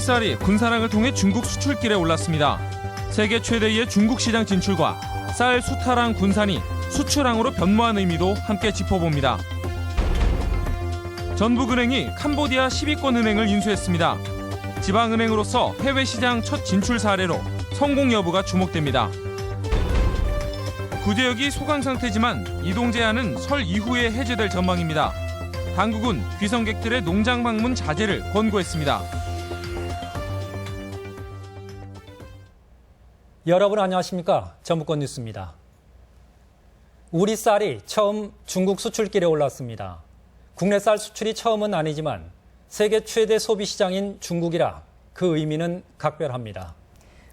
쌀이 군산항을 통해 중국 수출길에 올랐습니다. 세계 최대의 중국 시장 진출과 쌀 수탈항 군산이 수출항으로 변모한 의미도 함께 짚어봅니다. 전북은행이 캄보디아 10위권 은행을 인수했습니다. 지방은행으로서 해외 시장 첫 진출 사례로 성공 여부가 주목됩니다. 구제역이 소강 상태지만 이동 제한은 설 이후에 해제될 전망입니다. 당국은 귀성객들의 농장 방문 자제를 권고했습니다. 여러분 안녕하십니까? 전북권 뉴스입니다. 우리 쌀이 처음 중국 수출길에 올랐습니다. 국내 쌀 수출이 처음은 아니지만 세계 최대 소비 시장인 중국이라 그 의미는 각별합니다.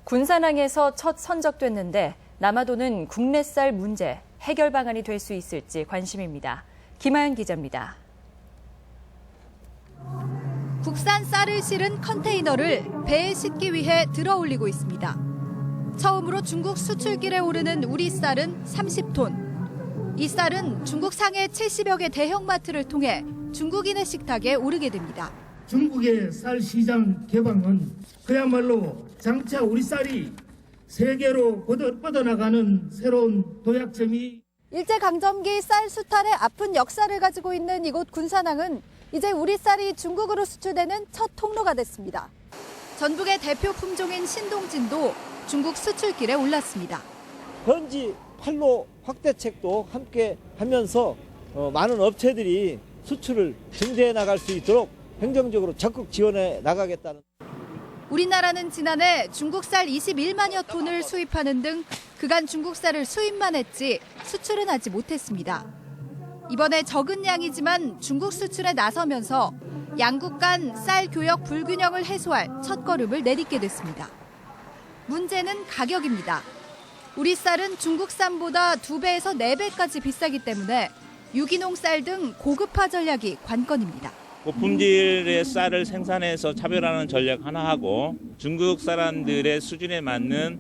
군산항에서 첫 선적됐는데 남아도는 국내 쌀 문제 해결 방안이 될 수 있을지 관심입니다. 김하연 기자입니다. 국산 쌀을 실은 컨테이너를 배에 싣기 위해 들어 올리고 있습니다. 처음으로 중국 수출길에 오르는 우리 쌀은 30톤. 이 쌀은 중국 상해 70여 개 대형마트를 통해 중국인의 식탁에 오르게 됩니다. 중국의 쌀 시장 개방은 그야말로 장차 우리 쌀이 세계로 뻗어나가는 새로운 도약점이. 일제강점기 쌀 수탈의 아픈 역사를 가지고 있는 이곳 군산항은 이제 우리 쌀이 중국으로 수출되는 첫 통로가 됐습니다. 전북의 대표 품종인 신동진도 중국 수출길에 올랐습니다. 현지 판로 확대책도 함께 하면서 많은 업체들이 수출을 증대해 나갈 수 있도록 행정적으로 적극 지원해 나가겠다는. 우리나라는 지난해 중국 쌀 21만여 톤을 수입하는 등 그간 중국 쌀을 수입만 했지 수출은 하지 못했습니다. 이번에 적은 양이지만 중국 수출에 나서면서 양국 간 쌀 교역 불균형을 해소할 첫걸음을 내딛게 됐습니다. 문제는 가격입니다. 우리 쌀은 중국산보다 2배에서 4배까지 비싸기 때문에 유기농 쌀 등 고급화 전략이 관건입니다. 고품질의 쌀을 생산해서 차별화하는 전략 하나 하고 중국 사람들의 수준에 맞는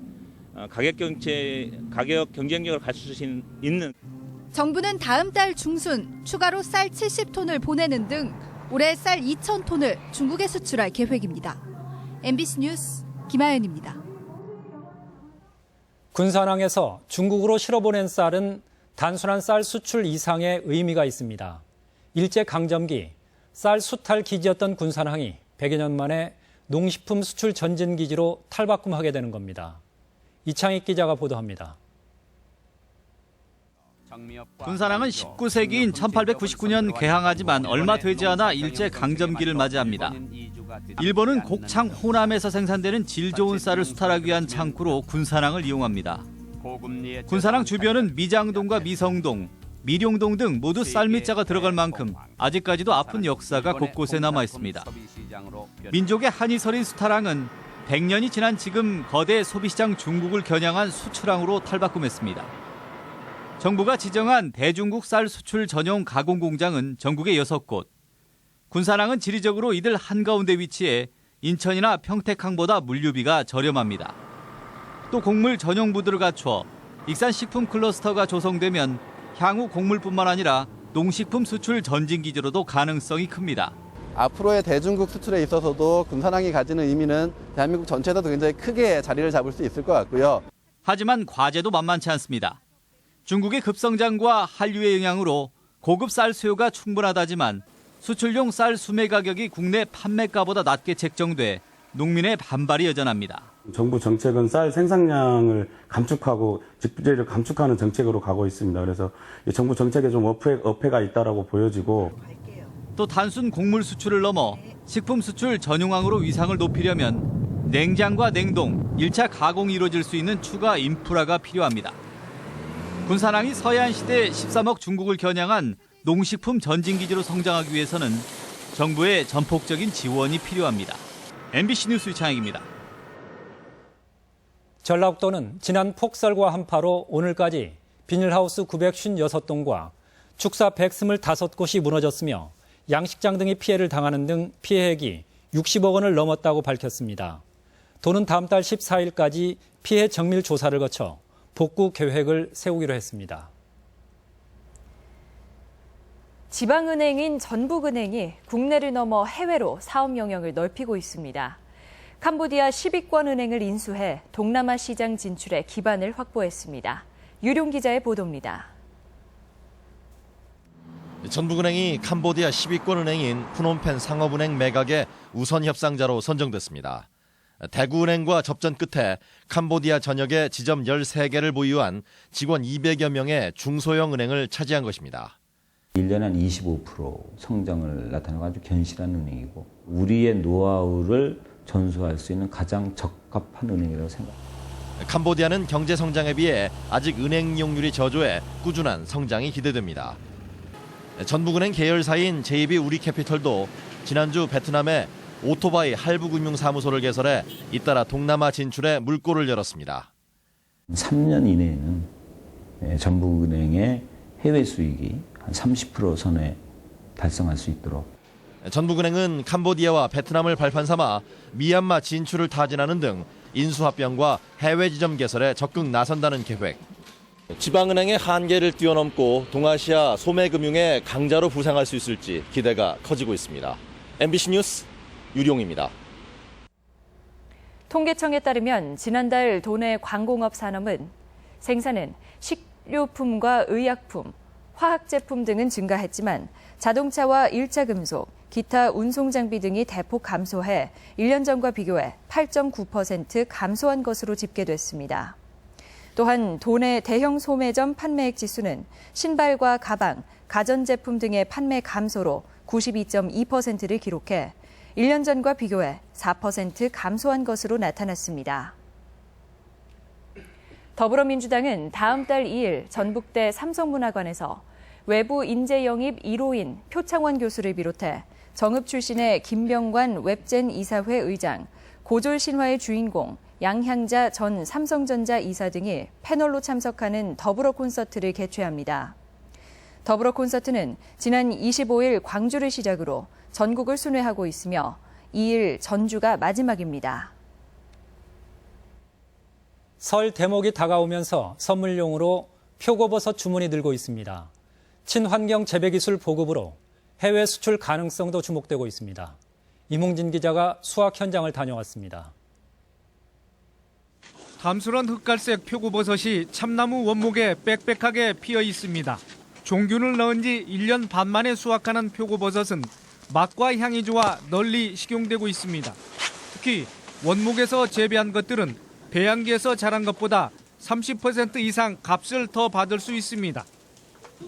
가격 경쟁력을 갖출 수 있는. 정부는 다음 달 중순 추가로 쌀 70톤을 보내는 등 올해 쌀 2,000톤을 중국에 수출할 계획입니다. MBC 뉴스 김하연입니다. 군산항에서 중국으로 실어보낸 쌀은 단순한 쌀 수출 이상의 의미가 있습니다. 일제강점기 쌀 수탈 기지였던 군산항이 100여 년 만에 농식품 수출 전진기지로 탈바꿈하게 되는 겁니다. 이창익 기자가 보도합니다. 군산항은 19세기인 1899년 개항하지만 얼마 되지 않아 일제강점기를 맞이합니다. 일본은 곡창 호남에서 생산되는 질 좋은 쌀을 수탈하기 위한 창구로 군산항을 이용합니다. 군산항 주변은 미장동과 미성동, 미룡동 등 모두 쌀밑자가 들어갈 만큼 아직까지도 아픈 역사가 곳곳에 남아 있습니다. 민족의 한이설인 수탈항은 100년이 지난 지금 거대 소비시장 중국을 겨냥한 수출항으로 탈바꿈했습니다. 정부가 지정한 대중국 쌀 수출 전용 가공 공장은 전국에 6곳. 군산항은 지리적으로 이들 한가운데 위치해 인천이나 평택항보다 물류비가 저렴합니다. 또 곡물 전용 부두를 갖춰 익산식품 클러스터가 조성되면 향후 곡물뿐만 아니라 농식품 수출 전진기지로도 가능성이 큽니다. 앞으로의 대중국 수출에 있어서도 군산항이 가지는 의미는 대한민국 전체에서도 굉장히 크게 자리를 잡을 수 있을 것 같고요. 하지만 과제도 만만치 않습니다. 중국의 급성장과 한류의 영향으로 고급 쌀 수요가 충분하다지만 수출용 쌀 수매 가격이 국내 판매가보다 낮게 책정돼 농민의 반발이 여전합니다. 정부 정책은 쌀 생산량을 감축하고 직부재를 감축하는 정책으로 가고 있습니다. 그래서 정부 정책에 좀 어폐가 있다라고 보여지고. 또 단순 곡물 수출을 넘어 식품 수출 전용항으로 위상을 높이려면 냉장과 냉동, 1차 가공이 이루어질 수 있는 추가 인프라가 필요합니다. 군산항이 서해안시대 13억 중국을 겨냥한 농식품 전진기지로 성장하기 위해서는 정부의 전폭적인 지원이 필요합니다. MBC 뉴스 이창익입니다. 전라북도는 지난 폭설과 한파로 오늘까지 비닐하우스 956동과 축사 125곳이 무너졌으며 양식장 등이 피해를 당하는 등 피해액이 60억 원을 넘었다고 밝혔습니다. 도는 다음 달 14일까지 피해 정밀 조사를 거쳐 복구 계획을 세우기로 했습니다. 지방은행인 전북은행이 국내를 넘어 해외로 사업 영역을 넓히고 있습니다. 캄보디아 10위권 은행을 인수해 동남아 시장 진출에 기반을 확보했습니다. 유룡 기자의 보도입니다. 전북은행이 캄보디아 10위권 은행인 푸놈펜 상업은행 매각의 우선 협상자로 선정됐습니다. 대구은행과 접전 끝에 캄보디아 전역에 지점 13개를 보유한 직원 200여 명의 중소형 은행을 차지한 것입니다. 1년에 한 25% 성장을 나타내고 아주 견실한 은행이고 우리의 노하우를 전수할 수 있는 가장 적합한 은행이라고 생각합니다. 캄보디아는 경제 성장에 비해 아직 은행 이용률이 저조해 꾸준한 성장이 기대됩니다. 전북은행 계열사인 JB 우리캐피털도 지난주 베트남에 오토바이 할부금융사무소를 개설해 잇따라 동남아 진출에 물꼬를 열었습니다. 3년 이내에는 전북은행의 해외 수익이 한 30% 선에 달성할 수 있도록. 전북은행은 캄보디아와 베트남을 발판 삼아 미얀마 진출을 타진하는 등 인수합병과 해외 지점 개설에 적극 나선다는 계획. 지방은행의 한계를 뛰어넘고 동아시아 소매금융의 강자로 부상할 수 있을지 기대가 커지고 있습니다. MBC 뉴스 유룡입니다. 통계청에 따르면 지난달 도내 광공업 산업은 생산은 식료품과 의약품, 화학제품 등은 증가했지만 자동차와 일자금속, 기타 운송장비 등이 대폭 감소해 1년 전과 비교해 8.9% 감소한 것으로 집계됐습니다. 또한 도내 대형 소매점 판매액 지수는 신발과 가방, 가전제품 등의 판매 감소로 92.2%를 기록해 1년 전과 비교해 4% 감소한 것으로 나타났습니다. 더불어민주당은 다음 달 2일 전북대 삼성문화관에서 외부 인재 영입 1호인 표창원 교수를 비롯해 정읍 출신의 김병관 웹젠 이사회 의장, 고졸 신화의 주인공 양향자 전 삼성전자 이사 등이 패널로 참석하는 더불어 콘서트를 개최합니다. 더불어 콘서트는 지난 25일 광주를 시작으로 전국을 순회하고 있으며 2일 전주가 마지막입니다. 설 대목이 다가오면서 선물용으로 표고버섯 주문이 늘고 있습니다. 친환경 재배기술 보급으로 해외 수출 가능성도 주목되고 있습니다. 이몽진 기자가 수확 현장을 다녀왔습니다. 담술한 흑갈색 표고버섯이 참나무 원목에 빽빽하게 피어 있습니다. 종균을 넣은 지 1년 반 만에 수확하는 표고버섯은 맛과 향이 좋아 널리 식용되고 있습니다. 특히 원목에서 재배한 것들은 배양기에서 자란 것보다 30% 이상 값을 더 받을 수 있습니다.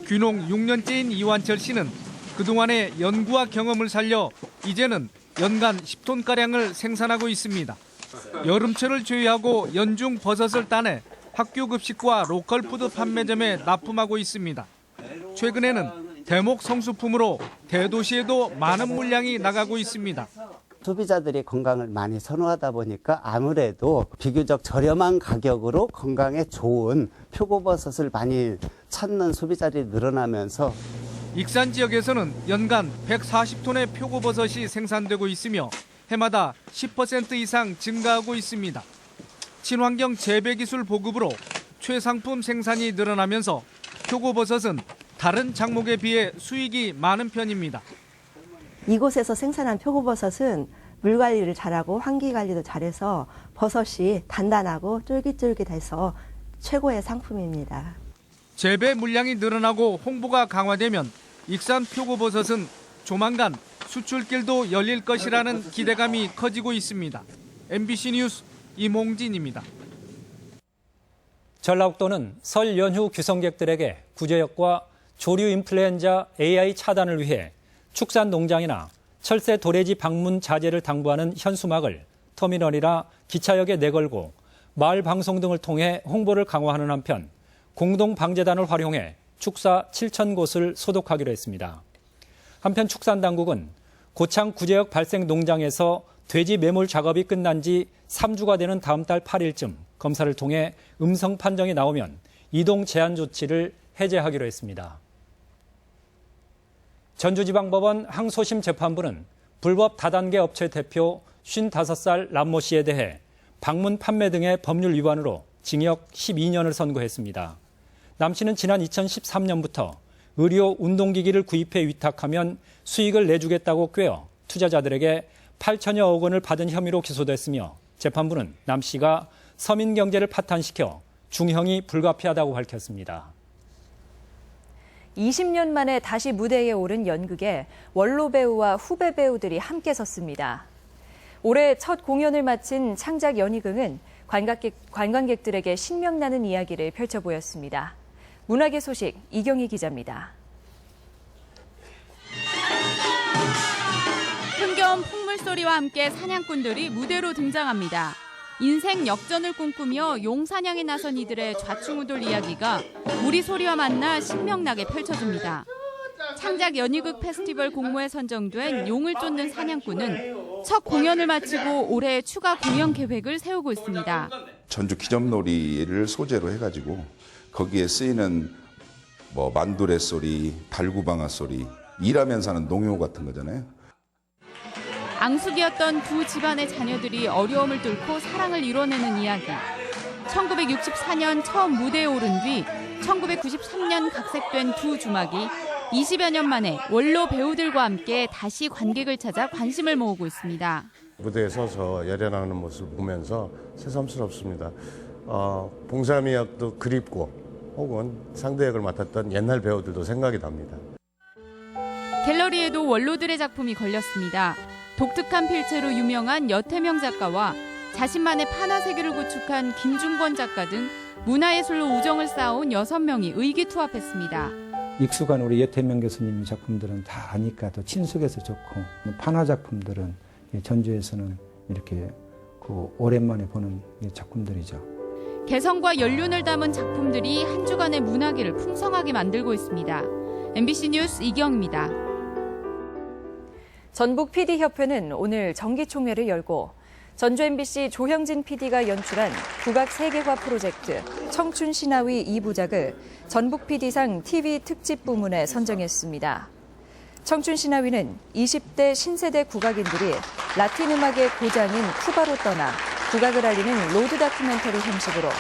귀농 6년째인 이완철 씨는 그동안의 연구와 경험을 살려 이제는 연간 10톤가량을 생산하고 있습니다. 여름철을 제외하고 연중 버섯을 따내 학교 급식과 로컬푸드 판매점에 납품하고 있습니다. 최근에는 대목 성수품으로 대도시에도 많은 물량이 나가고 있습니다. 소비자들이 건강을 많이 선호하다 보니까 아무래도 비교적 저렴한 가격으로 건강에 좋은 표고버섯을 많이 찾는 소비자들이 늘어나면서 익산 지역에서는 연간 140톤의 표고버섯이 생산되고 있으며 해마다 10% 이상 증가하고 있습니다. 친환경 재배기술 보급으로 최상품 생산이 늘어나면서 표고버섯은 다른 작목에 비해 수익이 많은 편입니다. 이곳에서 생산한 표고버섯은 물 관리를 잘하고 환기 관리도 잘해서 버섯이 단단하고 쫄깃쫄깃해서 최고의 상품입니다. 재배 물량이 늘어나고 홍보가 강화되면 익산 표고버섯은 조만간 수출길도 열릴 것이라는 기대감이 커지고 있습니다. MBC 뉴스 이몽진입니다. 전라북도는 설 연휴 귀성객들에게 구제역과 조류 인플루엔자 AI 차단을 위해 축산 농장이나 철새 도래지 방문 자제를 당부하는 현수막을 터미널이나 기차역에 내걸고 마을 방송 등을 통해 홍보를 강화하는 한편 공동방재단을 활용해 축사 7,000곳을 소독하기로 했습니다. 한편 축산당국은 고창 구제역 발생 농장에서 돼지 매몰 작업이 끝난 지 3주가 되는 다음 달 8일쯤 검사를 통해 음성 판정이 나오면 이동 제한 조치를 해제하기로 했습니다. 전주지방법원 항소심 재판부는 불법 다단계 업체 대표 55살 남모 씨에 대해 방문 판매 등의 법률 위반으로 징역 12년을 선고했습니다. 남 씨는 지난 2013년부터 의료 운동기기를 구입해 위탁하면 수익을 내주겠다고 꾀어 투자자들에게 8천여억 원을 받은 혐의로 기소됐으며 재판부는 남 씨가 서민 경제를 파탄시켜 중형이 불가피하다고 밝혔습니다. 20년 만에 다시 무대에 오른 연극에 원로 배우와 후배 배우들이 함께 섰습니다. 올해 첫 공연을 마친 창작 연희극은 관광객들에게 신명나는 이야기를 펼쳐 보였습니다. 문화계 소식 이경희 기자입니다. 흥겨운 풍물소리와 함께 사냥꾼들이 무대로 등장합니다. 인생 역전을 꿈꾸며 용사냥에 나선 이들의 좌충우돌 이야기가 우리 소리와 만나 신명나게 펼쳐집니다. 창작 연희극 페스티벌 공모에 선정된 용을 쫓는 사냥꾼은 첫 공연을 마치고 올해 추가 공연 계획을 세우고 있습니다. 전주 기점놀이를 소재로 해가지고 거기에 쓰이는 뭐 만두레 소리, 달구방아 소리, 일하면서 하는 농요 같은 거잖아요. 앙숙이었던 두 집안의 자녀들이 어려움을 뚫고 사랑을 이뤄내는 이야기. 1964년 처음 무대에 오른 뒤 1993년 각색된 두 주막이 20여 년 만에 원로 배우들과 함께 다시 관객을 찾아 관심을 모으고 있습니다. 무대에 서서 열연하는 모습을 보면서 새삼스럽습니다. 봉삼이 역도 그립고 혹은 상대 역을 맡았던 옛날 배우들도 생각이 납니다. 갤러리에도 원로들의 작품이 걸렸습니다. 독특한 필체로 유명한 여태명 작가와 자신만의 판화 세계를 구축한 김중권 작가 등 문화예술로 우정을 쌓아온 6명이 의기투합했습니다. 익숙한 우리 여태명 교수님 작품들은 다 아니까 더 친숙해서 좋고, 판화 작품들은 전주에서는 이렇게 오랜만에 보는 작품들이죠. 개성과 연륜을 담은 작품들이 한 주간의 문화계를 풍성하게 만들고 있습니다. MBC 뉴스 이경입니다. 전북 PD협회는 오늘 정기총회를 열고 전주 MBC 조형진 PD가 연출한 국악 세계화 프로젝트 청춘신화위 2부작을 전북 PD상 TV 특집 부문에 선정했습니다. 청춘신화위는 20대 신세대 국악인들이 라틴 음악의 고장인 쿠바로 떠나 국악을 알리는 로드 다큐멘터리 형식으로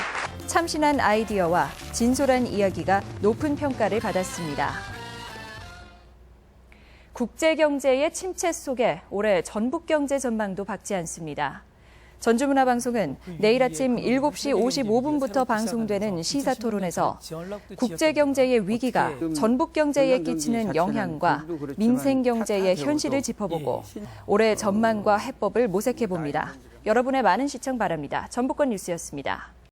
참신한 아이디어와 진솔한 이야기가 높은 평가를 받았습니다. 국제경제의 침체 속에 올해 전북경제 전망도 밝지 않습니다. 전주문화방송은 내일 아침 7시 55분부터 방송되는 시사토론에서 국제경제의 위기가 전북경제에 끼치는 영향과 민생경제의 현실을 짚어보고 올해 전망과 해법을 모색해봅니다. 여러분의 많은 시청 바랍니다. 전북권 뉴스였습니다.